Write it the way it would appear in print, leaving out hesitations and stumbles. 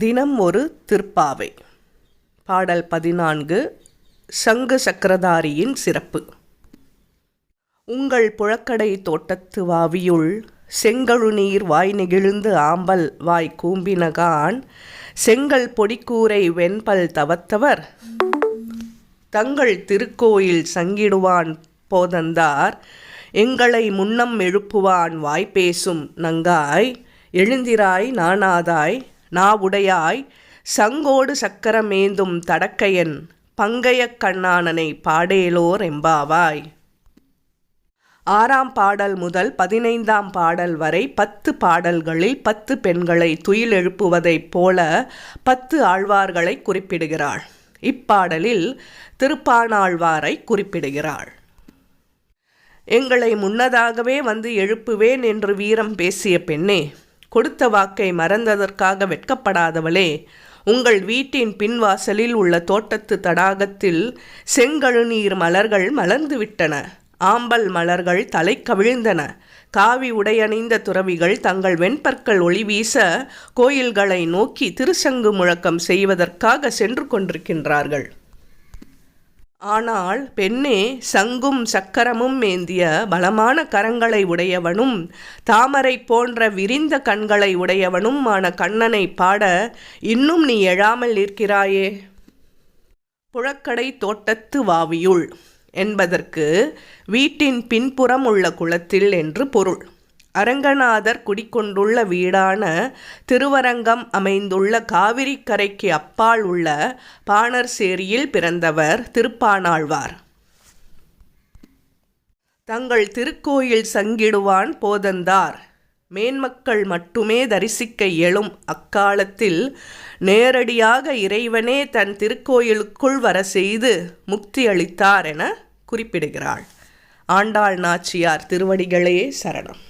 தினம் ஒரு திருப்பாவை. பாடல் 14. சங்கு சக்கரதாரியின் சிறப்பு. உங்கள் புழக்கடை தோட்டத்து வாவியுள் செங்கழுநீர் வாய் நெகிழ்ந்து ஆம்பல் வாய் கூம்பினகான் செங்கல் பொடிக்கூரை வெண்பல் தவத்தவர் தங்கள் திருக்கோயில் சங்கிடுவான் போதந்தார் எங்களை முன்னம் எழுப்புவான் வாய்ப்பேசும் நங்காய் எழுந்திராய் நாணாதாய் நாவுடையாய் சங்கோடு சக்கரமேந்தும் தடக்கையன் பங்கையக் கண்ணானனை பாடேலோர் எம்பாவாய். 6ஆம் பாடல் முதல் 15ஆம் பாடல் வரை 10 பாடல்களில் 10 பெண்களை துயில் எழுப்புவதைப் போல 10 ஆழ்வார்களை குறிப்பிடுகிறாள். இப்பாடலில் திருப்பாணாழ்வாரை குறிப்பிடுகிறாள். எங்களை முன்னதாகவே வந்து எழுப்புவேன் என்று வீரம் பேசிய பெண்ணே, கொடுத்த வாக்கை மறந்ததற்காக வெட்கப்படாதவளே, உங்கள் வீட்டின் பின்வாசலில் உள்ள தோட்டத்து தடாகத்தில் செங்கழுநீர் மலர்கள் மலர்ந்துவிட்டன. ஆம்பல் மலர்கள் தலை கவிழ்ந்தன. காவி உடையணிந்த துறவிகள் தங்கள் வெண்பற்கள் ஒளி வீச கோயில்களை நோக்கி திருச்சங்கு முழக்கம் செய்வதற்காக சென்று கொண்டிருக்கின்றார்கள். ஆனால் பெண்ணே, சங்கும் சக்கரமும் ஏந்திய பலமான கரங்களை உடையவனும் தாமரை போன்ற விரிந்த கண்களை உடையவனுமான கண்ணனை பாட இன்னும் நீ எழாமல் இருக்கிறாயே. புழக்கடை தோட்டத்து வாவியுள் என்பதற்கு வீட்டின் பின்புறம் உள்ள குளத்தில் என்று பொருள். அரங்கநாதர் குடிக்கொண்டுள்ள வீடான திருவரங்கம் அமைந்துள்ள காவிரி கரைக்கு அப்பால் உள்ள பாணர்சேரியில் பிறந்தவர் திருப்பாணாழ்வார். தங்கள் திருக்கோயில் சங்கிடுவான் போதந்தார் மேன்மக்கள் மட்டுமே தரிசிக்க இயலும் அக்காலத்தில் நேரடியாக இறைவனே தன் திருக்கோயிலுக்குள் வர செய்து முக்தி அளித்தார் என குறிப்பிடுகிறாள். ஆண்டாள் நாச்சியார் திருவடிகளே சரணம்.